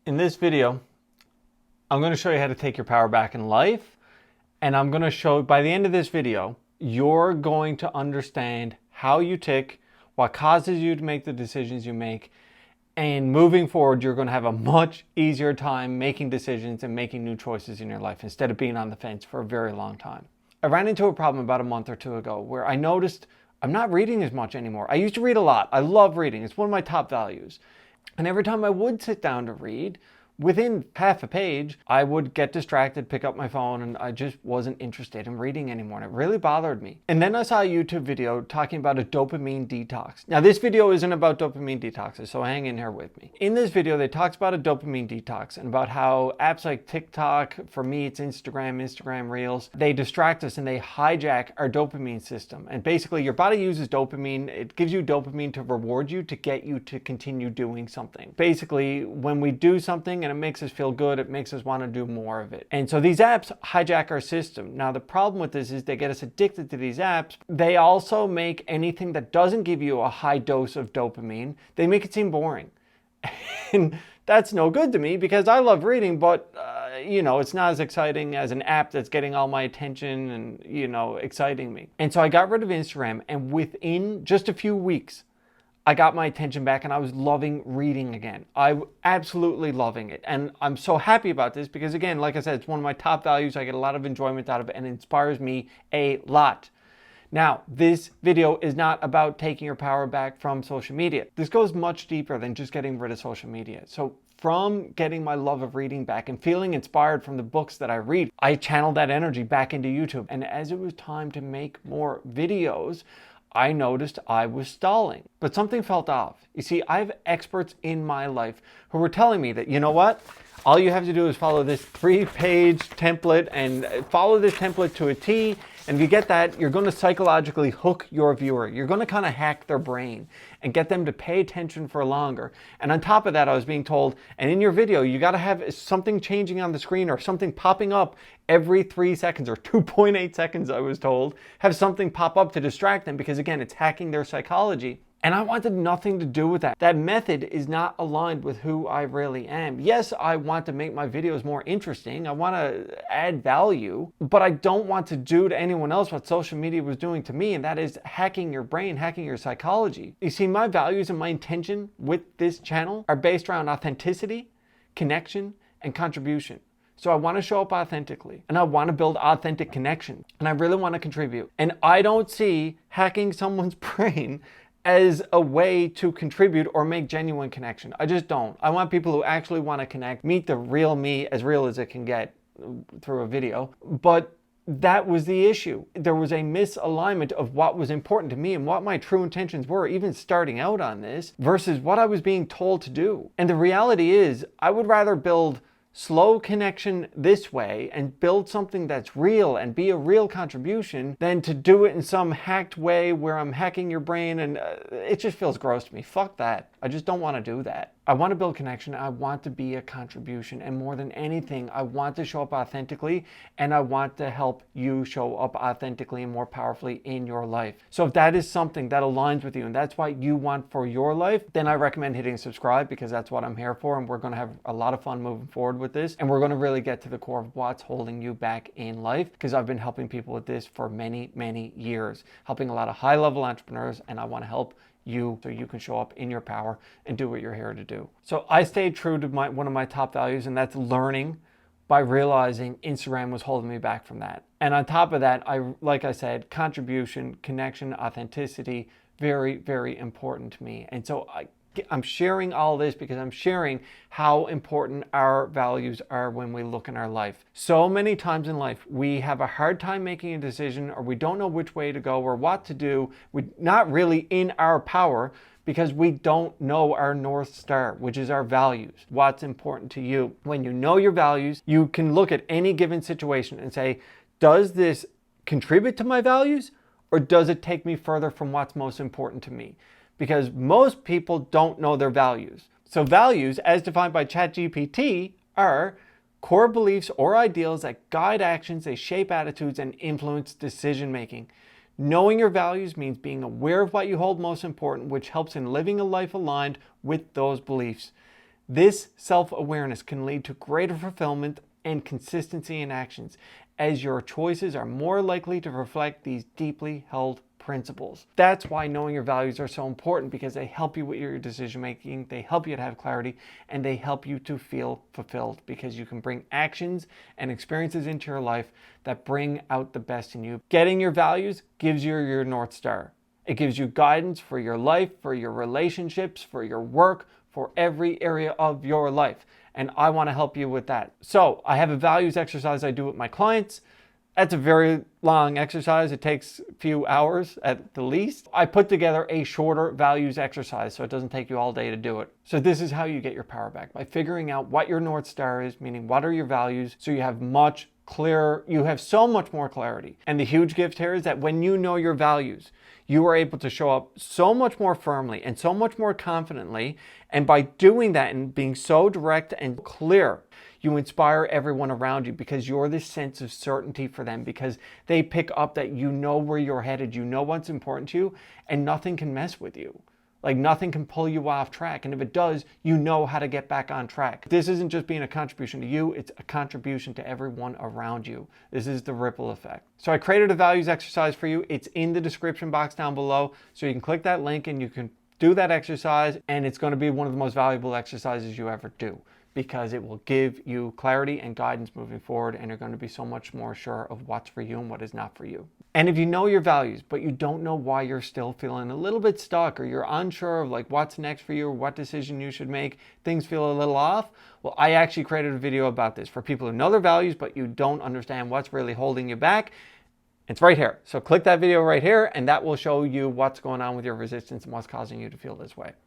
In this video, I'm going to show you how to take your power back in life. And I'm going to show, by the end of this video, you're going to understand how you tick, what causes you to make the decisions you make. And moving forward, you're going to have a much easier time making decisions and making new choices in your life instead of being on the fence for a very long time. I ran into a problem about a month or two ago where I noticed I'm not reading as much anymore. I used to read a lot. I love reading. It's one of my top values. And every time I would sit down to read, within half a page, I would get distracted, pick up my phone, and I just wasn't interested in reading anymore. And it really bothered me. And then I saw a YouTube video talking about a dopamine detox. Now, this video isn't about dopamine detoxes, so hang in here with me. In this video, they talked about a dopamine detox and about how apps like TikTok, for me, it's Instagram Reels, they distract us and they hijack our dopamine system. And basically, your body uses dopamine. It gives you dopamine to reward you, to get you to continue doing something. Basically, when we do something and it makes us feel good, it makes us want to do more of it. And so these apps hijack our system. Now, the problem with this is they get us addicted to these apps. They also make anything that doesn't give you a high dose of dopamine, they make it seem boring. And that's no good to me because I love reading, but it's not as exciting as an app that's getting all my attention and, exciting me. And so I got rid of Instagram, and within just a few weeks, I got my attention back and I was loving reading again. I'm absolutely loving it. And I'm so happy about this because, again, like I said, it's one of my top values. I get a lot of enjoyment out of it and it inspires me a lot. Now, this video is not about taking your power back from social media. This goes much deeper than just getting rid of social media. So from getting my love of reading back and feeling inspired from the books that I read, I channeled that energy back into YouTube. And as it was time to make more videos, I noticed I was stalling, but something felt off. You see, I have experts in my life who were telling me that, you know what? All you have to do is follow this 3-page template and follow this template to a T. And if you get that, you're going to psychologically hook your viewer. You're going to kind of hack their brain and get them to pay attention for longer. And on top of that, I was being told, and in your video, you got to have something changing on the screen or something popping up every 3 seconds or 2.8 seconds, I was told. Have something pop up to distract them because, again, it's hacking their psychology. And I wanted nothing to do with that. That method is not aligned with who I really am. Yes, I want to make my videos more interesting. I want to add value, but I don't want to do to anyone else what social media was doing to me, and that is hacking your brain, hacking your psychology. You see, my values and my intention with this channel are based around authenticity, connection, and contribution. So I want to show up authentically and I want to build authentic connection and I really want to contribute. And I don't see hacking someone's brain as a way to contribute or make genuine connection. I just don't. I want people who actually want to connect, meet the real me, as real as it can get through a video. But that was the issue. There was a misalignment of what was important to me and what my true intentions were, even starting out on this, versus what I was being told to do. And the reality is, I would rather build slow connection this way and build something that's real and be a real contribution than to do it in some hacked way where I'm hacking your brain and it just feels gross to me. Fuck that. I just don't want to do that. I want to build connection. I want to be a contribution. And more than anything, I want to show up authentically and I want to help you show up authentically and more powerfully in your life. So if that is something that aligns with you and that's what you want for your life, then I recommend hitting subscribe because that's what I'm here for. And we're going to have a lot of fun moving forward with this. And we're going to really get to the core of what's holding you back in life because I've been helping people with this for many, many years, helping a lot of high-level entrepreneurs, and I want to help you so you can show up in your power and do what you're here to do. So I stayed true to one of my top values, and that's learning by realizing Instagram was holding me back from that. And on top of that, like I said, contribution, connection, authenticity, very, very important to me. And so I'm sharing all this because I'm sharing how important our values are when we look in our life. So many times in life, we have a hard time making a decision or we don't know which way to go or what to do. We're not really in our power because we don't know our North Star, which is our values, what's important to you. When you know your values, you can look at any given situation and say, does this contribute to my values or does it take me further from what's most important to me? Because most people don't know their values. So values, as defined by ChatGPT, are core beliefs or ideals that guide actions, they shape attitudes, and influence decision making. Knowing your values means being aware of what you hold most important, which helps in living a life aligned with those beliefs. This self-awareness can lead to greater fulfillment and consistency in actions, as your choices are more likely to reflect these deeply held principles. That's why knowing your values are so important, because they help you with your decision making, they help you to have clarity, and they help you to feel fulfilled, because you can bring actions and experiences into your life that bring out the best in you. Getting your values gives you your North Star. It gives you guidance for your life, for your relationships, for your work, for every area of your life. And I want to help you with that. So I have a values exercise I do with my clients. That's a very long exercise. It takes a few hours at the least. I put together a shorter values exercise so it doesn't take you all day to do it. So this is how you get your power back, by figuring out what your North Star is, meaning what are your values, so you have much clearer, you have so much more clarity. And the huge gift here is that when you know your values, you are able to show up so much more firmly and so much more confidently. And by doing that and being so direct and clear, you inspire everyone around you, because you're this sense of certainty for them, because they pick up that you know where you're headed, you know what's important to you, and nothing can mess with you. Like nothing can pull you off track. And if it does, you know how to get back on track. This isn't just being a contribution to you, it's a contribution to everyone around you. This is the ripple effect. So I created a values exercise for you. It's in the description box down below. So you can click that link and you can do that exercise. And it's going to be one of the most valuable exercises you ever do, because it will give you clarity and guidance moving forward, and you're going to be so much more sure of what's for you and what is not for you. And if you know your values, but you don't know why you're still feeling a little bit stuck, or you're unsure of like what's next for you or what decision you should make, things feel a little off, well, I actually created a video about this for people who know their values, but you don't understand what's really holding you back. It's right here. So click that video right here, and that will show you what's going on with your resistance and what's causing you to feel this way.